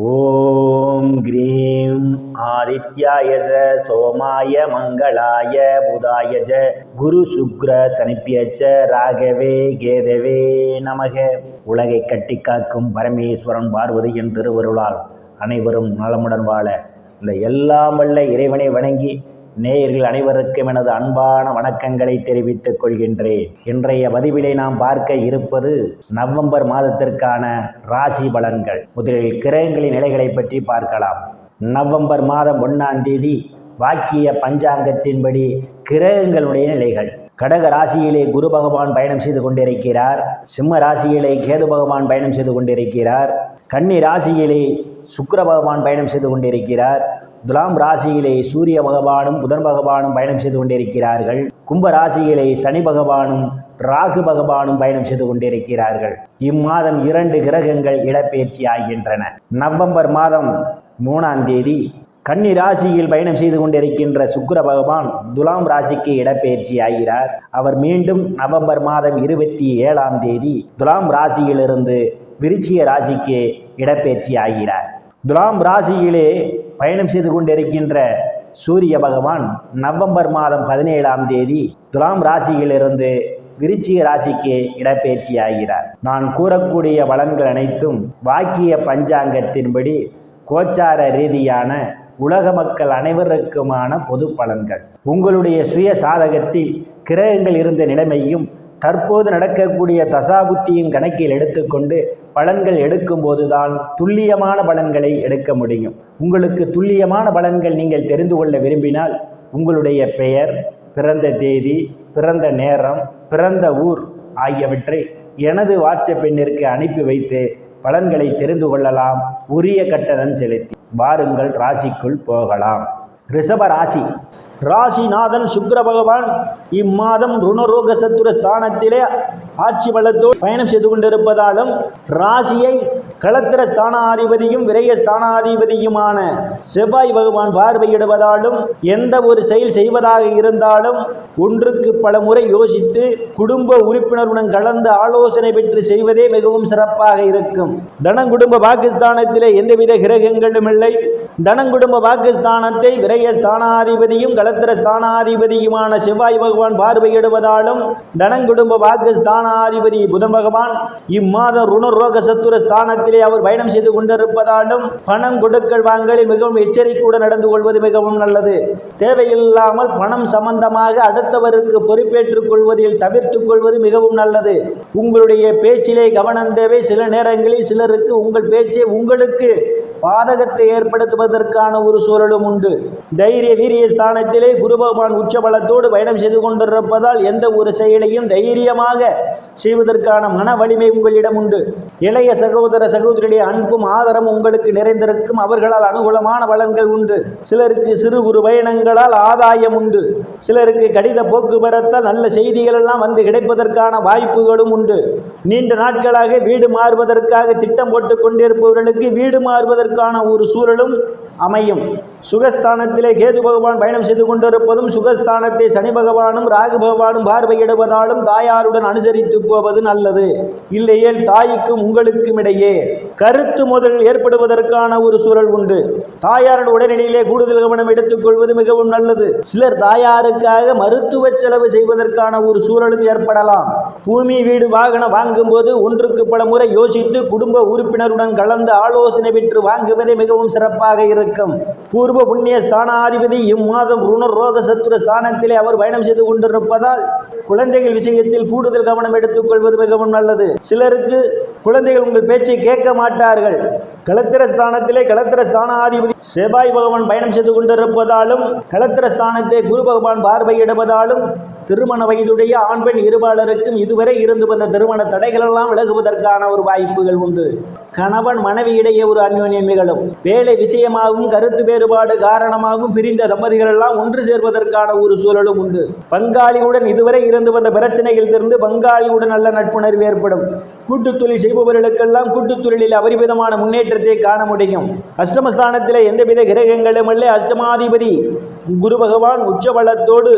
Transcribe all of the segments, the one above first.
ஓம் cream ஆதித்யாய சோமாய மங்களாய புதாய குரு சுக்ர சனிப்பியச்ச ராகவே கேதவே நமக. உலகை கட்டி காக்கும் பரமேஸ்வரன் பார்வதியின் திருவருளால் அனைவரும் நலமுடன் வாழ இந்த எல்லாம் வல்ல இறைவனை வணங்கி நேயர்கள் அனைவருக்கும் எனது அன்பான வணக்கங்களை தெரிவித்துக் கொள்கின்றேன். இன்றைய பதிவிலே நாம் பார்க்க இருப்பது நவம்பர் மாதத்திற்கான ராசி பலன்கள். முதலில் கிரகங்களின் நிலைகளை பற்றி பார்க்கலாம். நவம்பர் மாதம் 1ஆம் தேதி வாக்கிய பஞ்சாங்கத்தின்படி கிரகங்களுடைய நிலைகள். கடக ராசியிலே குரு பகவான் பயணம் செய்து கொண்டிருக்கிறார். சிம்ம ராசியிலே கேது பகவான் பயணம் செய்து கொண்டிருக்கிறார். கன்னி ராசியிலே சுக்கிர பகவான் பயணம் செய்து கொண்டிருக்கிறார். துலாம் ராசியிலே சூரிய பகவானும் புதன் பகவானும் பயணம் செய்து கொண்டிருக்கிறார்கள். கும்ப ராசியிலே சனி பகவானும் ராகு பகவானும் பயணம் செய்து கொண்டிருக்கிறார்கள். இம்மாதம் 2 கிரகங்கள் இடப்பெயர்ச்சி ஆகின்றன. நவம்பர் மாதம் 3ஆம் தேதி கன்னி ராசியில் பயணம் செய்து கொண்டிருக்கின்ற சுக்கிர பகவான் துலாம் ராசிக்கு இடப்பெயர்ச்சி ஆகிறார். அவர் மீண்டும் நவம்பர் மாதம் 27ஆம் தேதி துலாம் ராசியிலிருந்து விருச்சிக ராசிக்கு இடப்பெயர்ச்சி ஆகிறார். துலாம் ராசியிலே பயணம் செய்து கொண்டிருக்கின்ற சூரிய பகவான் நவம்பர் மாதம் 17ஆம் தேதி துலாம் ராசியிலிருந்து விருச்சிக ராசிக்கு இடப்பெயர்ச்சி ஆகிறார். நான் கூறக்கூடிய பலன்கள் அனைத்தும் வாக்கிய பஞ்சாங்கத்தின்படி கோச்சார ரீதியான உலக மக்கள் அனைவருக்குமான பொது பலன்கள். உங்களுடைய சுய சாதகத்தில் கிரகங்கள் இருந்த நிலைமையும் தற்போது நடக்கக்கூடிய தசாபுத்தியும் கணக்கில் எடுத்துக்கொண்டு பலன்கள் எடுக்கும்போதுதான் துல்லியமான பலன்களை எடுக்க முடியும். உங்களுக்கு துல்லியமான பலன்கள் நீங்கள் தெரிந்து கொள்ள விரும்பினால் உங்களுடைய பெயர், பிறந்த தேதி, பிறந்த நேரம், பிறந்த ஊர் ஆகியவற்றை எனது வாட்ஸ்அப் எண்ணிற்கு அனுப்பி வைத்து பலன்களை தெரிந்து கொள்ளலாம். உரிய கட்டணம் செலுத்தி வாருங்கள் ராசிக்குள் போகலாம். ரிஷப ராசி. ராசிநாதன் சுக்கிர பகவான் இம்மாதம் ருணரோக சத்துர ஸ்தானத்திலே ஆட்சி பலத்தோடு பயணம் செய்து கொண்டிருப்பதாலும் ராசியை களத்திர ஸ்தானாதிபதியும் விரய ஸ்தானாதிபதியுமான செவ்வாய் பகவான் பார்வையிடுவதாலும் எந்த ஒரு செயல் செய்வதாக இருந்தாலும் ஒன்றுக்கு பல முறை யோசித்து குடும்ப உறுப்பினருடன் கலந்து ஆலோசனை பெற்று செய்வதே மிகவும் சிறப்பாக இருக்கும். தனங்குடும்ப பாகிஸ்தானத்திலே எந்தவித கிரகங்களும் இல்லை. தனங்குடும்ப பாகிஸ்தானத்தை விரய ஸ்தானாதிபதியும் களத்திர ஸ்தானாதிபதியுமான செவ்வாய் பகவான் பார்வையிடுவதாலும் தனங்குடும்ப பாகிஸ்தானாதிபதி புதன் பகவான் இம்மாதம் ருணரோக சத்துர ஸ்தானத்திலே அவர் பயணம் செய்து கொண்டிருப்பதாலும் பணம் கொடுக்கல் வாங்கலில் மிகவும் எச்சரிக்கையுடன் நடந்து கொள்வது மிகவும் நல்லது. தேவையில்லாமல் பணம் சம்பந்தமாக அடுத்தவருக்கு பொறுப்பேற்றுக் கொள்வதில் தவிர்த்துக் கொள்வது மிகவும் நல்லது. உங்களுடைய பேச்சிலே கவனம் தேவை. சில நேரங்களில் சிலருக்கு உங்கள் பேச்சே உங்களுக்கு பாதகத்தை ஏற்படுத்துவதற்கான ஒரு சூழலும் உண்டு. தைரிய வீரிய ஸ்தானத்திலே குரு பகவான் உச்சபலத்தோடு பயணம் செய்து கொண்டிருப்பதால் எந்த ஒரு செயலையும் தைரியமாக செய்வதற்கான மன வலிமை உங்களிடம் உண்டு. இளைய சகோதர சகோதரியுடைய அன்பும் ஆதரவும் உங்களுக்கு நிறைந்திருக்கும். அவர்களால் அனுகூலமான பலன்கள் உண்டு. சிலருக்கு சிறு குறு பயணங்களால் ஆதாயம் உண்டு. சிலருக்கு கடித போக்குவரத்தால் நல்ல செய்திகள் எல்லாம் வந்து கிடைப்பதற்கான வாய்ப்புகளும் உண்டு. நீண்ட நாட்களாக வீடு மாறுவதற்காக திட்டம் போட்டுக் கொண்டிருப்பவர்களுக்கு வீடு மாறுவதற்கான ஒரு சூழலும் அமையும். சுகஸ்தானத்திலே கேது பகவான் பயணம் செய்து கொண்டிருப்பதும் சுகஸ்தானத்தை சனி பகவானும் ராகு பகவானும் பார்வையிடுவதாலும் தாயாருடன் அனுசரித்து போவது நல்லது. இல்லையேல் தாய்க்கும் உங்களுக்கும் இடையே கருத்து முதல் ஏற்படுவதற்கான ஒரு சூழல் உண்டு. தாயாரின் உடல்நிலையிலே கூடுதல் கவனம் எடுத்துக்கொள்வது மிகவும் நல்லது. சிலர் தாயாருக்காக மருத்துவ செலவு செய்வதற்கான ஒரு சூழலும் ஏற்படலாம். பூமி வீடு வாகனம் வாங்கும் போது ஒன்றுக்கு பல முறை யோசித்து குடும்ப உறுப்பினருடன் கலந்து ஆலோசனை பெற்று வாங்குவதே மிகவும் சிறப்பாக இருக்கும். பூர்வ புண்ணிய ஸ்தானாதிபதி இம்மாதம் ருணரோக சத்துர ஸ்தானத்திலே அவர் பயணம் செய்து கொண்டிருப்பதால் குழந்தைகள் விஷயத்தில் கூடுதல் கவனம் எடுத்துக்கொள்வது மிகவும் நல்லது. சிலருக்கு குழந்தைகள் உங்கள் பேச்சை கேட்க மாட்டார்கள். களத்திர ஸ்தானத்திலே களத்திர ஸ்தானாதிபதி செவ்வாய் பகவான் பயணம் செய்து கொண்டிருப்பதாலும் களத்திர ஸ்தானத்தை குரு பகவான் பார்வையிடுவதாலும் திருமண வயதுடைய ஆண் பெண் இருபாலருக்கும் இதுவரை இருந்து வந்த திருமண தடைகள் எல்லாம் விலகுவதற்கான ஒரு வாய்ப்புகள் உண்டு. கணவன் மனைவி இடையே ஒரு அந்யோன்யம் நிகழும். வேலை விஷயமாகவும் கருத்து வேறுபாடு காரணமாகவும் பிரிந்த தம்பதிகள் எல்லாம் ஒன்று சேர்வதற்கான ஒரு சூழலும் உண்டு. பங்காளியுடன் இதுவரை இருந்து வந்த பிரச்சனைகள் இருந்து பங்காளியுடன் நல்ல நட்புணர்வு ஏற்படும். கூட்டுத் தொழில் செய்பவர்களுக்கெல்லாம் கூட்டுத் தொழிலில் அபரிமிதமான முன்னேற்றத்தை காண முடியும். அஷ்டமஸ்தானத்திலே எந்தவித கிரகங்களும் இல்லை. அஷ்டமாதிபதி குரு பகவான் உச்சபலத்தோடு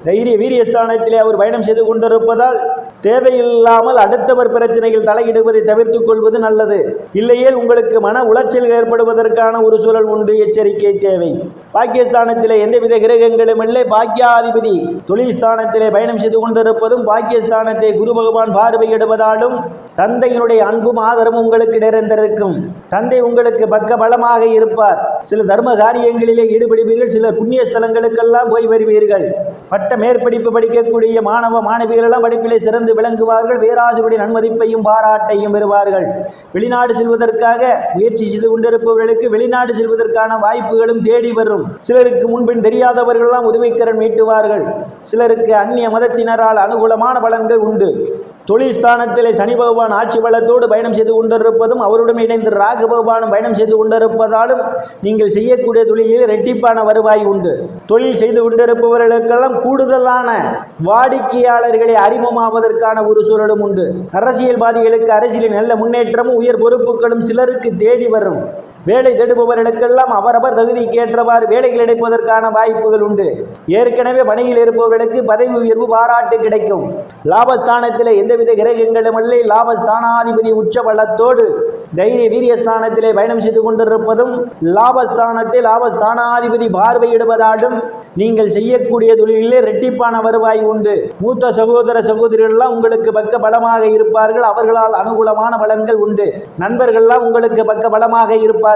தைரிய வீரியஸ்தானத்திலே அவர் பயணம் செய்து கொண்டிருப்பதால் தேவையில்லாமல் அடுத்தவர் பிரச்சனையில் தலையிடுவதை தவிர்த்துக் கொள்வது நல்லது. இல்லையேல் உங்களுக்கு மன உளைச்சல் ஏற்படுவதற்கான ஒரு சூழல் உண்டு. எச்சரிக்கை தேவை. பாக்கியஸ்தானத்திலே எந்தவித கிரகங்களும் இல்லை. பாக்கியாதிபதி தொழில் ஸ்தானத்திலே பயணம் செய்து கொண்டிருப்பதும் பாக்கியஸ்தானத்தை குரு பகவான் பார்வையிடுவதாலும் தந்தையினுடைய அன்பும் ஆதரவும் உங்களுக்கு நிறைந்திருக்கும். தந்தை உங்களுக்கு பக்க பலமாக இருப்பார். சில தர்ம காரியங்களிலே ஈடுபடுவீர்கள். சிலர் புண்ணிய ஸ்தலங்களுக்கெல்லாம் போய் வருவீர்கள். பட்ட மேற்படிப்பு படிக்கக்கூடிய மாணவ மாணவிகள் எல்லாம் படிப்பிலே சிறந்து விளங்குவார்கள். பேராசிரியருடைய நன்மதிப்பையும் பாராட்டையும் பெறுவார்கள். வெளிநாடு செல்வதற்காக முயற்சி செய்து கொண்டிருப்பவர்களுக்கு வெளிநாடு செல்வதற்கான வாய்ப்புகளும் தேடி வரும். சிலருக்கு முன்பின் தெரியாதவர்களெல்லாம் உதவிக்கரம் நீட்டுவார்கள். சிலருக்கு அந்நிய மதத்தினரால் அனுகூலமான பலன்கள் உண்டு. தொழில் ஸ்தானத்திலே சனி பகவான் ஆட்சி பலத்தோடு பயணம் செய்து கொண்டிருப்பதும் அவருடன் இணைந்து ராகு பகவானும் பயணம் செய்து கொண்டிருப்பதாலும் நீங்கள் செய்யக்கூடிய தொழிலில் இரட்டிப்பான வருவாய் உண்டு. தொழில் செய்து கொண்டிருப்பவர்களுக்கெல்லாம் கூடுதலான வாடிக்கையாளர்களை அறிமுகமாவதற்கான ஒரு சூழலும் உண்டு. அரசியல்வாதிகளுக்கு அரசியலில் நல்ல முன்னேற்றமும் உயர் பொறுப்புகளும் சிலருக்கு தேடி வரும். வேலை தேடுபவர்களுக்கெல்லாம் அவரவர் தகுதிக்கு ஏற்றவாறு வேலைகள் கிடைப்பதற்கான வாய்ப்புகள் உண்டு. ஏற்கனவே பணியில் இருப்பவர்களுக்கு பதவி உயர்வு பாராட்டு கிடைக்கும். லாபஸ்தானத்திலே எந்தவித கிரகங்களும் இல்லை. லாபஸ்தானாதிபதி உச்ச பலத்தோடு தைரிய வீரியஸ்தானத்திலே பயணம் செய்து கொண்டிருப்பதும் லாபஸ்தானத்தை லாபஸ்தானாதிபதி பார்வையிடுவதாலும் நீங்கள் செய்யக்கூடிய தொழிலிலே இரட்டிப்பான வருவாய் உண்டு. மூத்த சகோதர சகோதரிகளெல்லாம் உங்களுக்கு பக்க பலமாக இருப்பார்கள். அவர்களால் அனுகூலமான பலன்கள் உண்டு. நண்பர்கள்லாம் உங்களுக்கு பக்க பலமாக இருப்பார்கள்.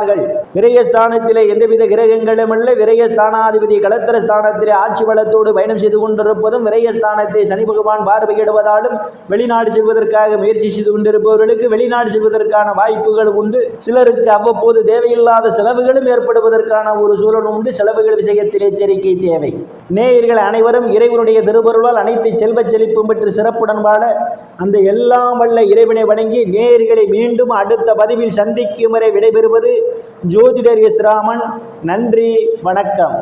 விரயஸ்தானத்திலே எந்தவித கிரகங்களும் இல்லை. விரயஸ்தானாதிபதி களத்திர ஸ்தானத்திலே ஆட்சி பலத்தோடு பயணம் செய்து கொண்டிருப்பதும் விரயஸ்தானத்தை சனி பகவான் பார்வையிடுவதாலும் வெளிநாடு செல்வதற்காக முயற்சி செய்து கொண்டிருப்பவர்களுக்கு வெளிநாடு செல்வதற்கான வாய்ப்புகள் உண்டு. சிலருக்கு அவ்வப்போது தேவையில்லாத செலவுகளும் ஏற்படுவதற்கான ஒரு சூழல் உண்டு. செலவுகள் விஷயத்தில் எச்சரிக்கை தேவை. நேயர்கள் அனைவரும் இறைவனுடைய திருவருளால் அனைத்து செல்வச் செழிப்பும் பெற்று சிறப்புடன் வாழ அந்த எல்லாம் வல்ல இறைவனை வணங்கி நேயர்களை மீண்டும் அடுத்த பதிவில் சந்திக்கும் வரை விடைபெறுவது ஜோதிடர் எஸ் ராமன். நன்றி, வணக்கம்.